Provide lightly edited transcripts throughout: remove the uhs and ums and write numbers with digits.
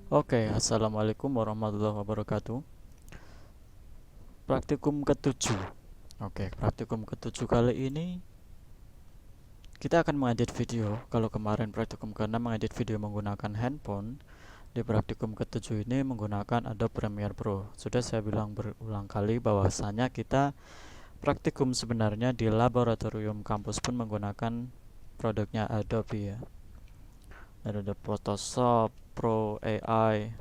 Oke, assalamualaikum warahmatullahi wabarakatuh. Praktikum ketujuh. Oke, praktikum ketujuh kali ini kita akan mengedit video. Kalau kemarin praktikum ke-6 mengedit video menggunakan handphone, di praktikum ketujuh ini menggunakan Adobe Premiere Pro. Sudah saya bilang berulang kali bahwasanya kita praktikum sebenarnya di laboratorium kampus pun menggunakan produknya Adobe ya. Ada Photoshop, Pro, AI.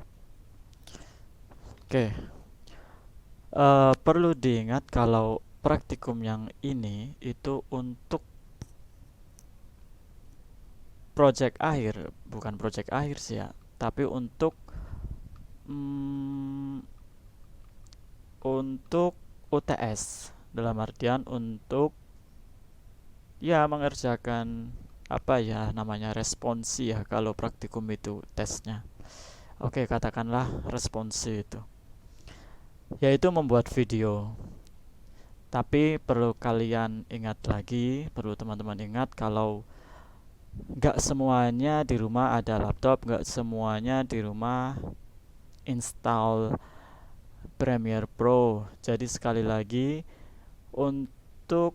Oke, perlu diingat kalau praktikum yang ini itu untuk project akhir, bukan project akhir sih ya, tapi mm, untuk UTS, dalam artian untuk ya mengerjakan apa ya namanya responsi ya kalau praktikum itu tesnya. Oke, katakanlah responsi itu, yaitu membuat video. Tapi perlu kalian ingat lagi, perlu teman-teman ingat kalau nggak semuanya di rumah ada laptop, nggak semuanya di rumah install Premiere Pro. Jadi sekali lagi, untuk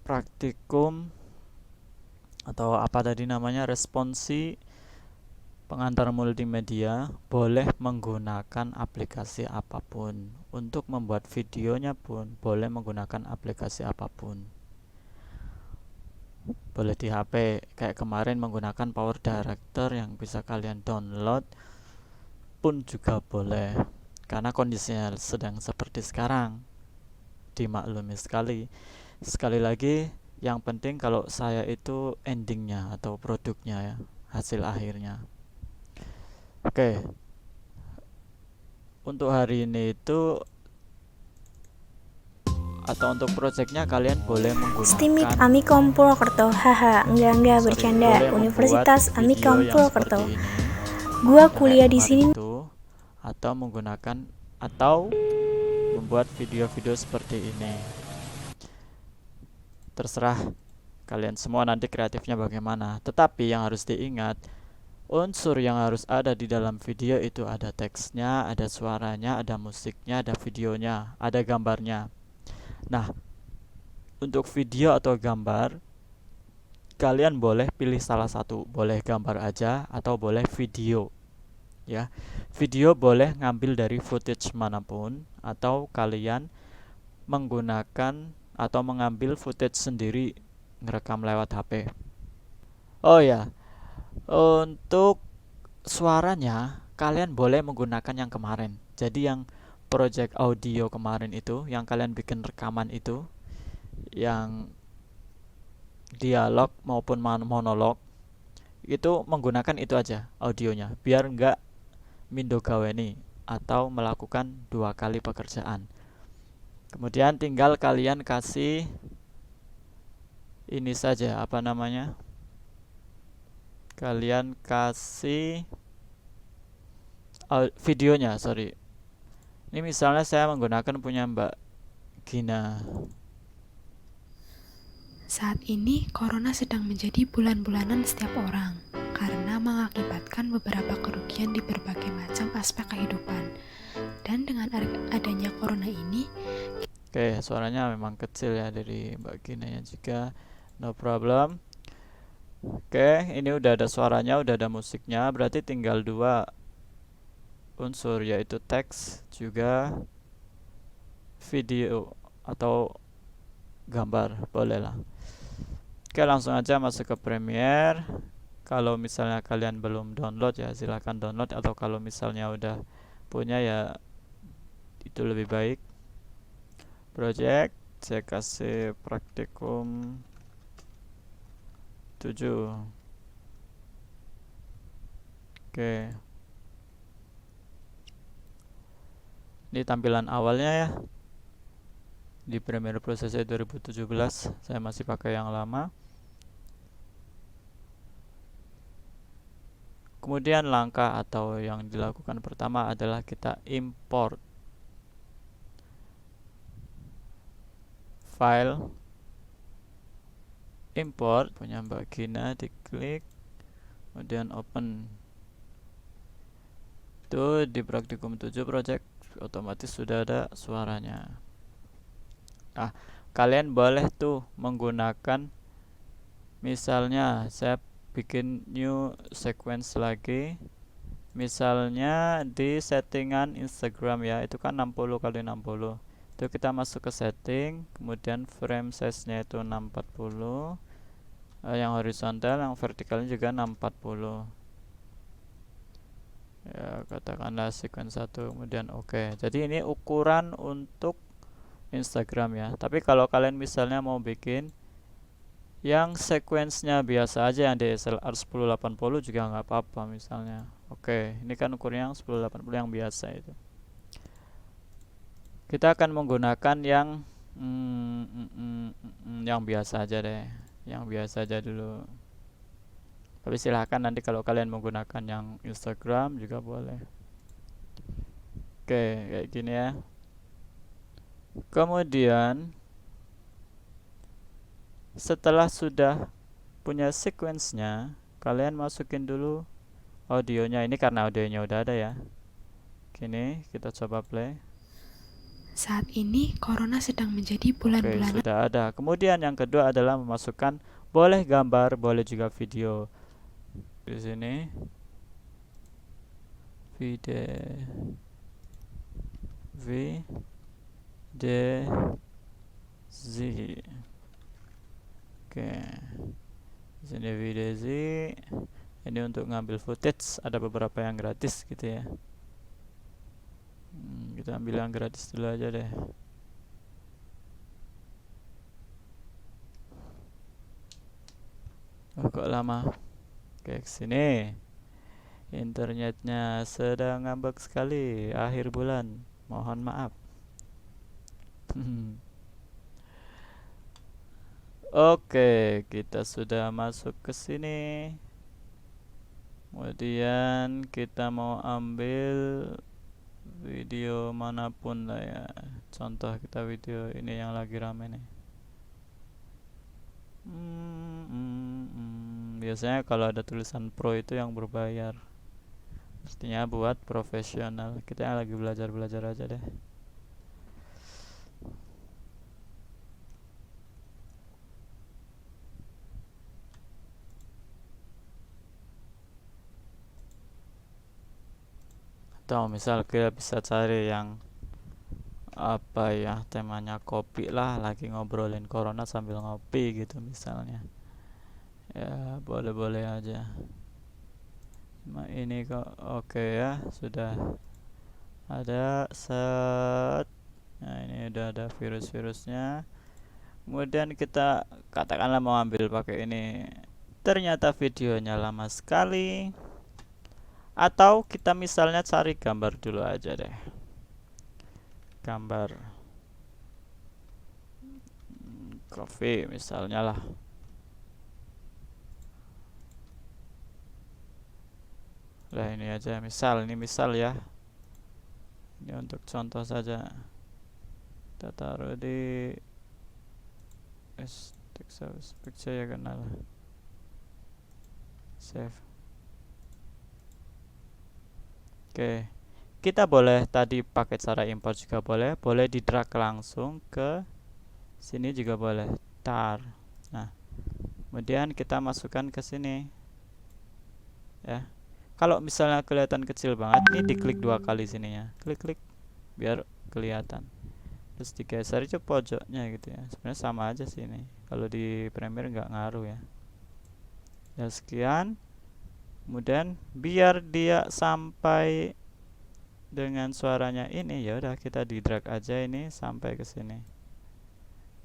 praktikum atau apa tadi namanya responsi pengantar multimedia boleh menggunakan aplikasi apapun. Untuk membuat videonya pun boleh menggunakan aplikasi apapun. Boleh di HP kayak kemarin menggunakan Power Director yang bisa kalian download pun juga boleh, karena kondisinya sedang seperti sekarang, dimaklumi sekali. Sekali lagi, yang penting kalau saya itu endingnya atau produknya ya, hasil akhirnya. Oke, untuk hari ini itu atau untuk projectnya kalian boleh Stimik menggunakan Amikom Purwokerto, haha, enggak bercanda. boleh membuat Universitas video Amikom yang Purwokerto. seperti ini Gua ya kayak kuliah di kemarin sini. itu, atau menggunakan atau membuat video-video seperti ini. Terserah kalian semua nanti kreatifnya bagaimana. Tetapi yang harus diingat, unsur yang harus ada di dalam video itu ada teksnya, ada suaranya, ada musiknya, ada videonya, ada gambarnya. Nah, untuk video atau gambar, kalian boleh pilih salah satu. Boleh gambar aja atau boleh video. Ya, video boleh ngambil dari footage manapun atau kalian menggunakan atau mengambil footage sendiri ngerekam lewat HP. Oh ya, untuk suaranya kalian boleh menggunakan yang kemarin. Jadi yang project audio kemarin itu, yang kalian bikin rekaman itu, yang dialog maupun monolog, itu menggunakan itu aja audionya, biar nggak mindo gaweni atau melakukan dua kali pekerjaan. Kemudian tinggal kalian kasih ini saja, apa namanya? Kalian kasih videonya, sorry. Ini misalnya saya menggunakan punya Mbak Gina. Saat ini, corona sedang menjadi bulan-bulanan setiap orang karena mengakibatkan beberapa kerugian di berbagai macam aspek kehidupan. Dan dengan adanya corona ini, Oke, suaranya memang kecil ya dari Mbak Gina ya juga. No problem. Oke, ini udah ada suaranya, udah ada musiknya. Berarti tinggal dua unsur, yaitu teks juga video atau gambar. Boleh lah. Oke, langsung aja masuk ke Premiere. Kalau misalnya kalian belum download ya silahkan download, atau kalau misalnya udah punya ya itu lebih baik. Project, saya kasih praktikum 7. Oke, ini tampilan awalnya ya. Di Premiere Pro CC 2017 saya masih pakai yang lama. Kemudian langkah atau yang dilakukan pertama adalah kita import file, import punya Mbak Gina, diklik, kemudian open. Itu di praktikum 7 project otomatis sudah ada suaranya. Kalian boleh tuh menggunakan, misalnya saya bikin new sequence lagi, misalnya di settingan Instagram ya, itu kan 60x60. Itu kita masuk ke setting, kemudian frame size nya itu 640, yang horizontal, yang vertikalnya juga 640 ya, katakanlah sequence 1, kemudian oke. Jadi ini ukuran untuk Instagram ya. Tapi kalau kalian misalnya mau bikin yang sequence-nya biasa aja, yang DSLR 1080 juga nggak apa-apa misalnya. Oke, ini kan ukurannya yang 1080 yang biasa itu. Kita akan menggunakan yang biasa aja deh. Yang biasa aja dulu. Tapi silahkan nanti kalau kalian menggunakan yang Instagram juga boleh. Oke, kayak gini ya. Kemudian setelah sudah punya sequence-nya, kalian masukin dulu audionya. Ini karena audionya udah ada ya. Gini, kita coba play. Saat ini corona sedang menjadi Oke, bulan-bulanan. sudah ada. Kemudian yang kedua adalah memasukkan boleh gambar, boleh juga video. Di sini VDZ. Oke. Di sini VDZ. Ini untuk ngambil footage, ada beberapa yang gratis gitu ya. Kita ambil yang gratis dulu aja deh. Oh, kok lama? Oke, kesini. Internetnya sedang ngambek sekali akhir bulan. Mohon maaf. Oke, kita sudah masuk ke sini. Kemudian kita mau ambil video manapun lah ya. Contoh kita video ini yang lagi rame nih. Biasanya kalau ada tulisan pro itu yang berbayar. Artinya buat profesional. Kita yang lagi belajar-belajar aja deh. Atau misal kita bisa cari yang apa ya, temanya kopi lah, lagi ngobrolin corona sambil ngopi gitu misalnya. Ya boleh-boleh aja. Cuma ini kok oke ya, sudah ada set. Nah, ini udah ada virus-virusnya. Kemudian kita katakanlah mau ambil pakai ini, ternyata videonya lama sekali. Atau kita misalnya cari gambar dulu aja deh. Gambar coffee misalnya lah. Lah ini aja, ini misal ya. Ini untuk contoh saja. Kita taruh di text picture ya, kenal. Save. Oke, kita boleh tadi pakai cara import juga boleh, boleh di drag langsung ke sini juga boleh, tar. Nah, kemudian kita masukkan ke sini ya. Kalau misalnya kelihatan kecil banget, ini diklik 2 kali sininya, klik biar kelihatan, terus digeser ke pojoknya gitu ya. Sebenarnya sama aja sih ini, kalau di Premiere nggak ngaruh ya. Ya sekian. Kemudian biar dia sampai dengan suaranya ini, ya udah kita di drag aja ini sampai ke sini.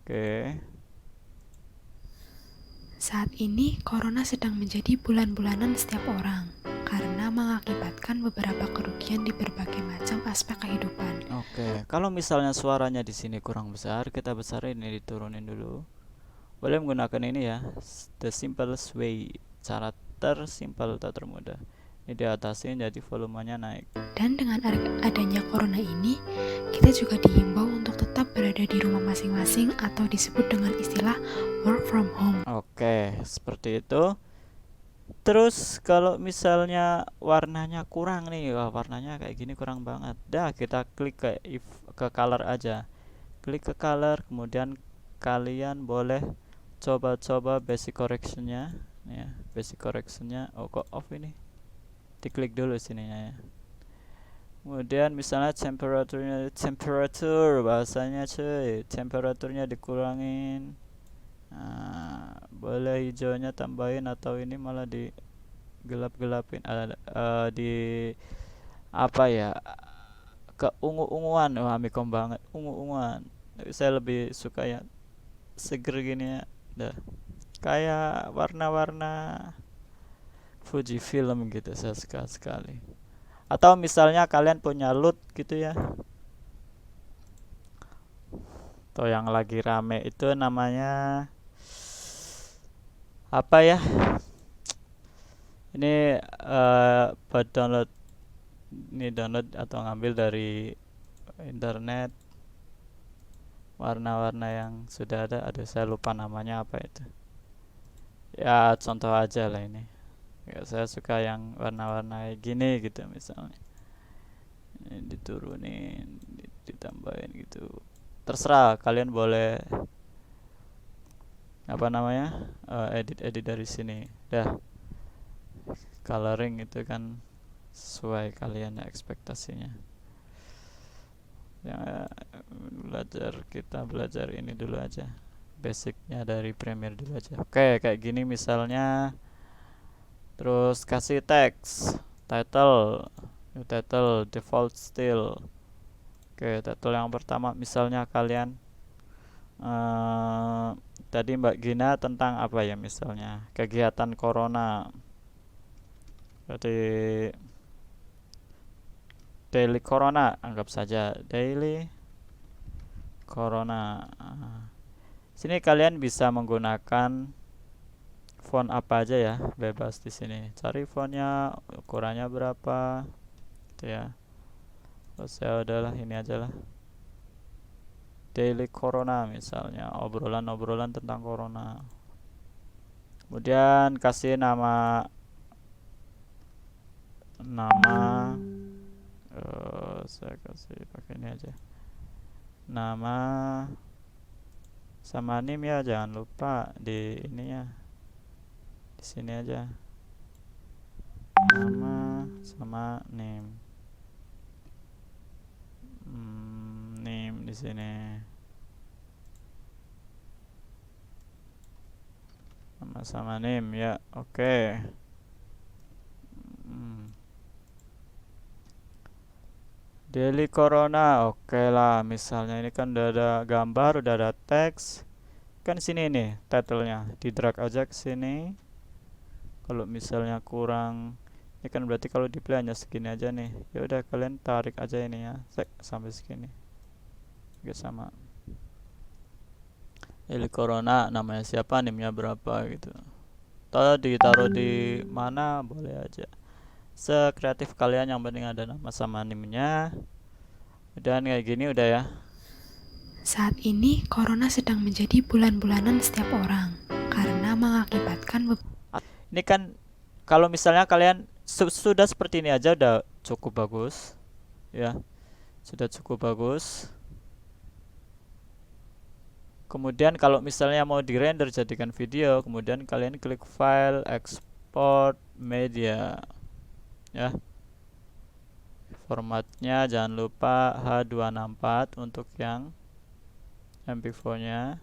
Oke. Saat ini corona sedang menjadi bulan-bulanan setiap orang karena mengakibatkan beberapa kerugian di berbagai macam aspek kehidupan. Oke, kalau misalnya suaranya di sini kurang besar, kita besarin ini, diturunin dulu. Boleh menggunakan ini ya, the simplest way, cara tersimpel atau termudah. Ini diatasin jadi volumenya naik. Dan dengan adanya corona ini, kita juga diimbau untuk tetap berada di rumah masing-masing atau disebut dengan istilah work from home. Oke, seperti itu. Terus kalau misalnya warnanya kurang nih, wah warnanya kayak gini kurang banget. Dah kita klik ke color aja. Klik ke color, kemudian kalian boleh coba-coba basic correctionnya, ya. Basic correctionnya, oh kok off ini? Diklik dulu sininya ya. Kemudian misalnya temperatur bahasanya cuy, temperaturnya dikurangin. Nah, boleh hijaunya tambahin atau ini malah digelap-gelapin, di apa ya, keungu-unguan. Wah mikom banget ungu-unguan, tapi saya lebih suka ya seger gini ya, dah kayak warna-warna Fuji film gitu, saya suka sekali. Atau misalnya kalian punya LUT gitu ya, atau yang lagi rame itu namanya apa ya, ini buat download, ini download atau ngambil dari internet warna-warna yang sudah ada. Aduh saya lupa namanya apa itu ya, contoh aja lah ini ya, saya suka yang warna-warna kayak gini gitu. Misalnya ini diturunin, ditambahin gitu, terserah kalian boleh apa namanya, edit dari sini. Dah coloring itu kan sesuai kalian ya ekspektasinya ya. Kita belajar ini dulu aja, basicnya dari Premiere dulu aja. Oke kayak gini misalnya. Terus kasih teks title, new title default style. Oke title yang pertama misalnya kalian tadi Mbak Gina tentang apa ya, misalnya kegiatan corona, berarti daily corona, anggap saja daily corona. Sini kalian bisa menggunakan font apa aja ya, bebas di sini. Cari fontnya, ukurannya berapa, gitu ya. Terus ya udahlah ini aja lah. Daily corona misalnya, obrolan-obrolan tentang corona. Kemudian kasih nama saya kasih pakai ini aja, nama sama nim ya, jangan lupa di ini ya, di sini aja nama sama nim, nim di sini, nama sama nim ya. Oke. Daily corona, oke lah. Misalnya ini kan udah ada gambar, udah ada teks. Kan sini nih titlenya, di drag aja ke sini. Kalau misalnya kurang, ini kan berarti kalau di play hanya segini aja nih. Ya udah kalian tarik aja ini ya, sampai segini. Oke sama. Daily corona, namanya siapa, nimnya berapa gitu. Tadi ditaruh di mana boleh aja, sekreatif kalian, yang penting ada nama sama nimnya. Dan kayak gini udah ya. Saat ini, corona sedang menjadi bulan-bulanan setiap orang karena mengakibatkan Ini kan kalau misalnya kalian sudah seperti ini aja udah cukup bagus ya, sudah cukup bagus. Kemudian kalau misalnya mau di render jadikan video, kemudian kalian klik file, export media ya. Formatnya jangan lupa H264 untuk yang MP4 nya.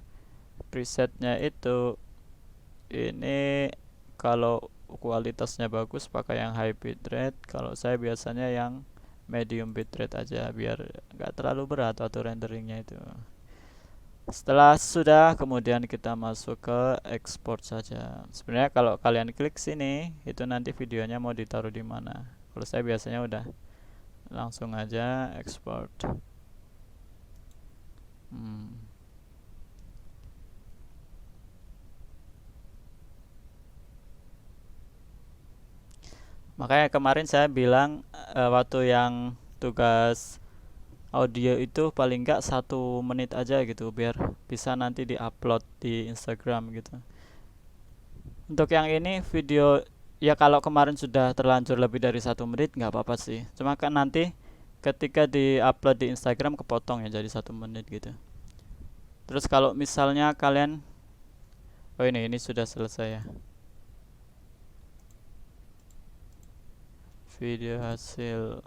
Presetnya itu ini, kalau kualitasnya bagus pakai yang high bitrate, kalau saya biasanya yang medium bitrate aja biar nggak terlalu berat waktu renderingnya itu. Setelah sudah, kemudian kita masuk ke export saja. Sebenarnya kalau kalian klik sini itu nanti videonya mau ditaruh di mana. Kalau saya biasanya udah langsung aja export. Makanya kemarin saya bilang waktu yang tugas audio itu paling enggak 1 menit aja gitu, biar bisa nanti diupload di Instagram gitu. Untuk yang ini video ya kalau kemarin sudah terlanjur lebih dari 1 menit nggak apa-apa sih, cuma kan nanti ketika di-upload di Instagram kepotong ya jadi 1 menit gitu. Terus kalau misalnya kalian, oh ini sudah selesai ya, video hasil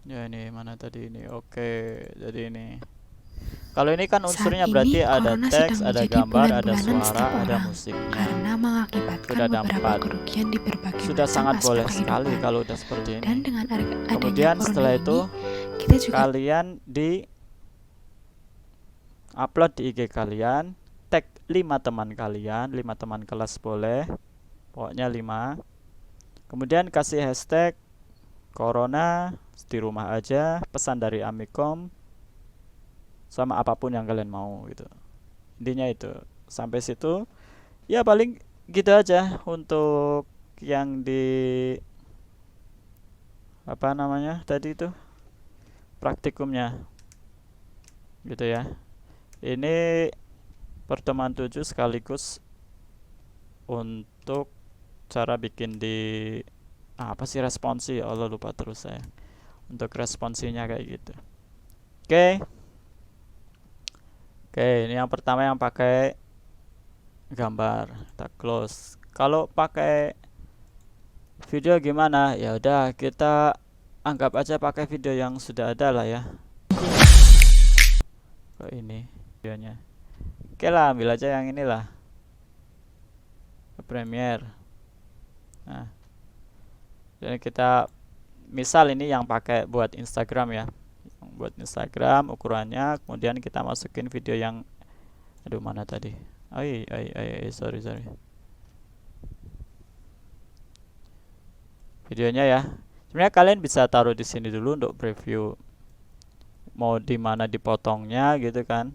ya ini mana tadi ini. Oke, jadi ini kalau ini kan Saat unsurnya ini, berarti ada corona teks, sedang ada menjadi gambar, ada bulan-bulanan suara, setiap ada orang musiknya. karena mengakibatkan Sudah ada beberapa 4. kerugian di berbagai Sudah macam sangat aspek boleh sekali kehidupan. kalau udah seperti Dan ini. dengan adanya Kemudian corona setelah ini, itu kita juga kalian di upload di IG kalian, tag 5 teman kalian, 5 teman kelas boleh, pokoknya 5. Kemudian kasih hashtag corona di rumah aja, pesan dari Amikom, sama apapun yang kalian mau gitu. Intinya itu. Sampai situ ya paling gitu aja untuk yang di apa namanya tadi itu praktikumnya gitu ya. Ini pertemuan 7 sekaligus untuk cara bikin di apa sih responsi, Allah lupa terus saya, untuk responsinya kayak gitu. Oke. Oke, ini yang pertama yang pakai gambar, kita close. Kalau pakai video gimana? Ya udah, kita anggap aja pakai video yang sudah ada lah ya. Kok ini videonya? Oke lah, ambil aja yang inilah, Premiere. Nah, jadi kita misal ini yang pakai buat Instagram ya, buat Instagram ukurannya, kemudian kita masukin video yang aduh mana tadi, sorry videonya ya. Sebenarnya kalian bisa taruh di sini dulu untuk preview mau di mana dipotongnya gitu kan.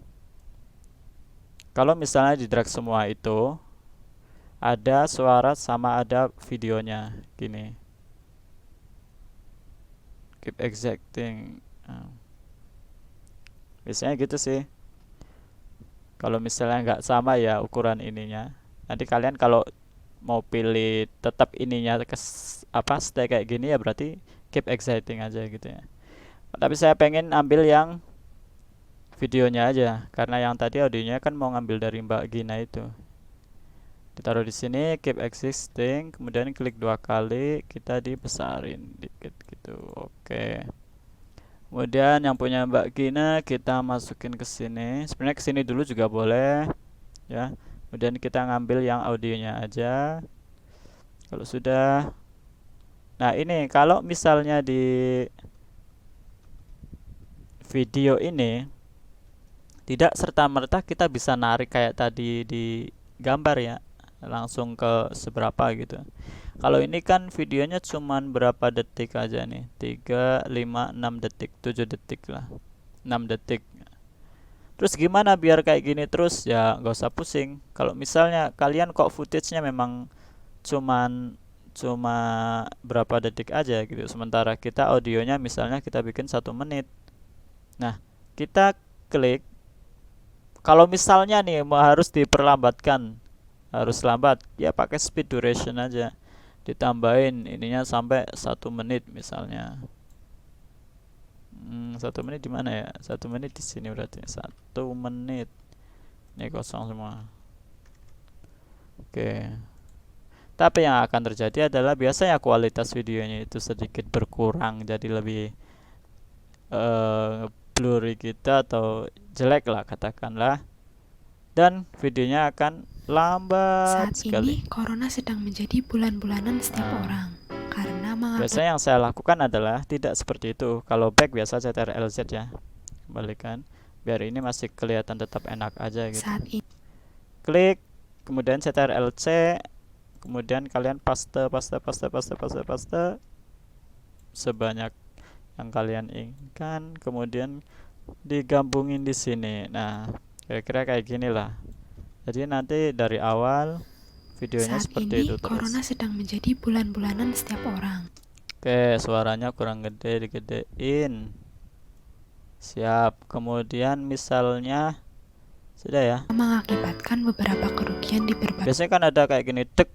Kalau misalnya di drag semua itu ada suara sama ada videonya gini, keep exacting. Biasanya gitu sih. Kalau misalnya nggak sama ya ukuran ininya, nanti kalian kalau mau pilih tetap ininya stay kayak gini ya berarti keep exciting aja gitu ya. Tapi saya pengen ambil yang videonya aja karena yang tadi audionya kan mau ngambil dari Mbak Gina itu. Ditaruh di sini keep existing, kemudian klik 2 kali, kita dibesarin dikit gitu. Oke. Kemudian yang punya Mbak Gina kita masukin ke sini. Sebenarnya ke sini dulu juga boleh ya. Kemudian kita ngambil yang audionya aja. Kalau sudah, nah ini kalau misalnya di video ini tidak serta-merta kita bisa narik kayak tadi di gambar ya, langsung ke seberapa gitu. Kalau ini kan videonya cuman berapa detik aja nih, 3, 5, 6 detik, 7 detik lah, 6 detik. Terus gimana biar kayak gini terus? Ya nggak usah pusing. Kalau misalnya kalian kok footage-nya memang cuma berapa detik aja gitu, sementara kita audionya misalnya kita bikin 1 menit. Nah, kita klik, kalau misalnya nih harus diperlambatkan, harus lambat, ya pakai speed duration aja, ditambahin ininya sampai 1 menit misalnya. 1 menit di mana ya? 1 menit di sini berarti 1 menit. Ini kosong semua. Oke. Tapi yang akan terjadi adalah biasanya kualitas videonya itu sedikit berkurang, jadi lebih blurry gitu atau jelek lah katakanlah, dan videonya akan lambat saat sekali. ini corona sedang menjadi bulan-bulanan setiap orang karena Biasanya yang saya lakukan adalah tidak seperti itu. Kalau back biasa CTRL-Z ya, kembalikan biar ini masih kelihatan tetap enak aja gitu. saat ini Klik, kemudian CTRL-C, kemudian kalian paste sebanyak yang kalian inginkan, kemudian digabungin di sini. Nah, kira-kira kayak gini lah. Jadi nanti dari awal videonya saat seperti ini itu terus. corona sedang menjadi bulan-bulanan setiap orang. Oke, suaranya kurang gede, digedein. Siap. Kemudian misalnya Sudah ya. mengakibatkan beberapa kerugian di berbagai Biasanya kan ada kayak gini, dek,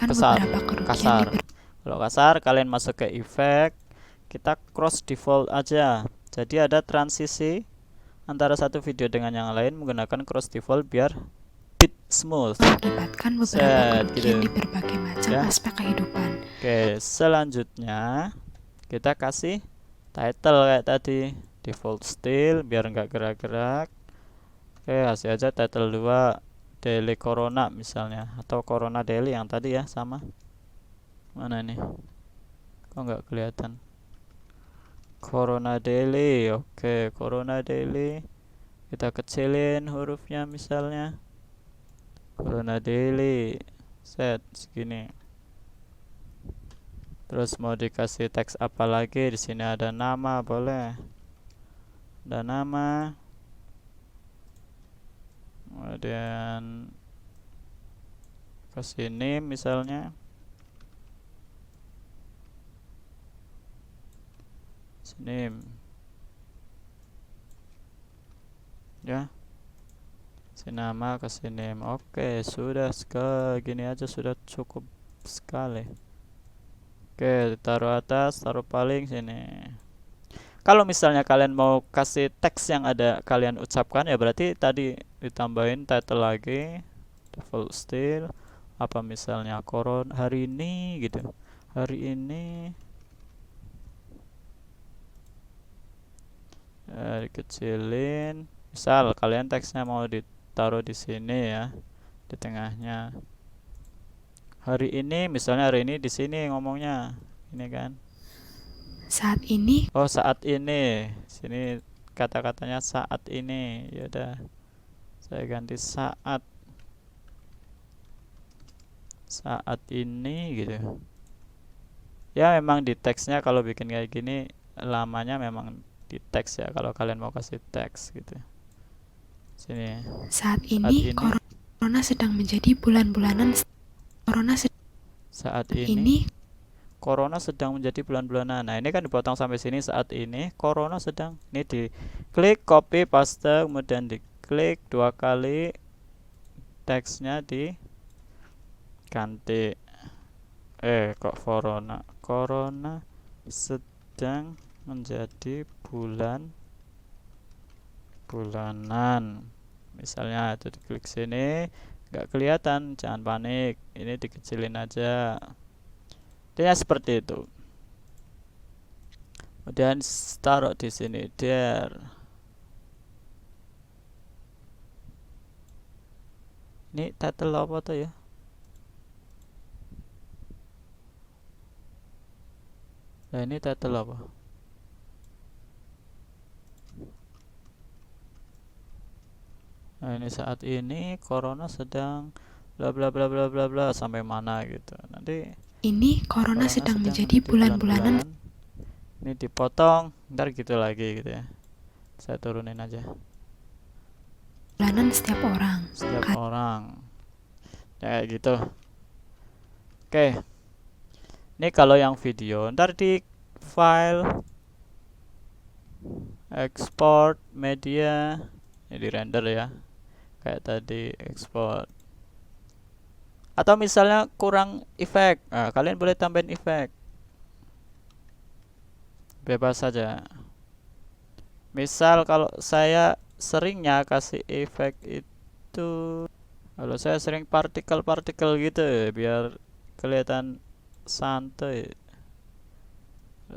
besar, kasar. Kalau kasar kalian masuk ke efek, kita cross default aja. Jadi ada transisi antara satu video dengan yang lain menggunakan cross default biar bit smooth. mengakibatkan beberapa kerugian gitu. di berbagai macam Ya. aspek kehidupan. Oke, selanjutnya kita kasih title kayak tadi, default still biar nggak gerak-gerak. Oke, kasih aja title 2 daily corona misalnya, atau corona daily yang tadi ya, sama. Mana nih? Kok nggak kelihatan? Corona daily. Oke, corona daily. Kita kecilin hurufnya misalnya. Corona daily. Set segini. Terus mau dikasih teks apa lagi? Di sini ada nama, boleh. Ada nama. Kemudian kasih name misalnya. Name. Ya. Kasih nama, kasih name. Oke, sudah gini aja sudah cukup sekali. Oke, taruh atas, taruh paling sini. Kalau misalnya kalian mau kasih teks yang ada kalian ucapkan, ya berarti tadi ditambahin title lagi, default still, apa misalnya koron hari ini gitu. Hari ini dikecilin. Misal kalian teksnya mau ditaruh di sini ya, di tengahnya. Hari ini, misalnya hari ini di sini ngomongnya, ini kan. Saat ini. Oh, saat ini. Sini kata-katanya saat ini. Ya udah. Saya ganti saat. Saat ini gitu. Ya memang di teksnya kalau bikin kayak gini lamanya memang di teks ya, kalau kalian mau kasih teks gitu. Sini. Saat ini corona sedang menjadi bulan-bulanan. Saat ini corona sedang menjadi bulan-bulanan. Nah, ini kan dipotong sampai sini. Saat ini corona sedang. Ini diklik copy paste, kemudian diklik 2 kali, teksnya diganti. Kok corona sedang menjadi bulanan. Misalnya itu diklik sini, nggak kelihatan, jangan panik. Ini dikecilin aja. Dia seperti itu. Kemudian taruh di sini there. Ini title apa tuh ya? Nah, ini title apa? Nah, ini saat ini corona sedang bla bla bla bla bla bla sampai mana gitu. Nanti ini corona sedang menjadi bulan-bulanan. Ini dipotong, ntar gitu lagi gitu ya. Saya turunin aja. Bulanan setiap orang. Ya gitu. Oke. Ini kalau yang video, ntar di file export media, ini di render ya. Kayak tadi export. Atau misalnya kurang efek, nah, kalian boleh tambahin efek. Bebas saja. Misal kalau saya seringnya kasih efek itu, kalau saya sering partikel-partikel gitu biar kelihatan santai.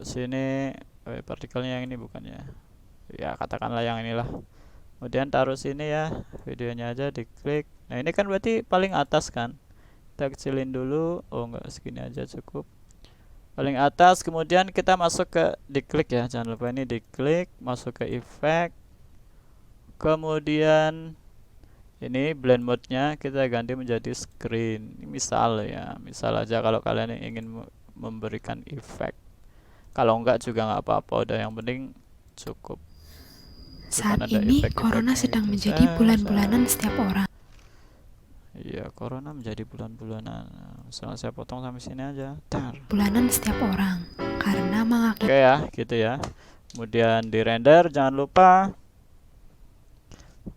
Sini partikelnya yang ini bukan ya. Ya katakanlah yang inilah. Kemudian taruh sini ya, videonya aja diklik. Nah, ini kan berarti paling atas kan. Kita kecilin dulu. Oh, enggak, segini aja cukup. Paling atas, kemudian kita masuk ke diklik ya, jangan lupa ini diklik, masuk ke efek. Kemudian ini blend mode-nya kita ganti menjadi screen. Ini misal ya, misal aja kalau kalian ingin memberikan efek. Kalau enggak juga nggak apa-apa, udah yang penting cukup. Saat ini corona sedang menjadi bulan-bulanan setiap orang. Iya, corona menjadi bulan-bulanan. Misalnya saya potong sampai sini aja. Bulanan setiap orang karena Oke ya, gitu ya. Kemudian di render jangan lupa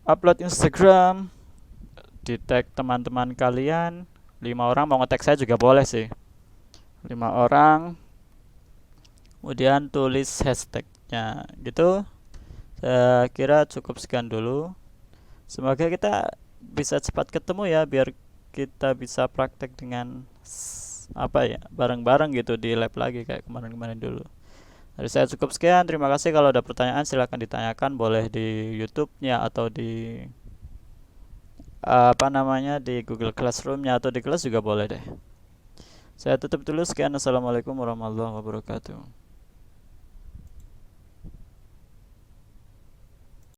upload Instagram, di tag teman-teman kalian 5 orang, mau nge-tag saya juga boleh sih, 5 orang, kemudian tulis hashtagnya gitu. Saya kira cukup sekian dulu. Semoga kita bisa cepat ketemu ya, biar kita bisa praktek dengan apa ya, bareng-bareng gitu di lab lagi kayak kemarin-kemarin dulu. Dari saya cukup sekian. Terima kasih. Kalau ada pertanyaan silahkan ditanyakan, boleh di YouTube-nya atau di apa namanya, di Google Classroom-nya atau di kelas juga boleh deh. Saya tutup dulu. Sekian. Assalamualaikum warahmatullahi wabarakatuh.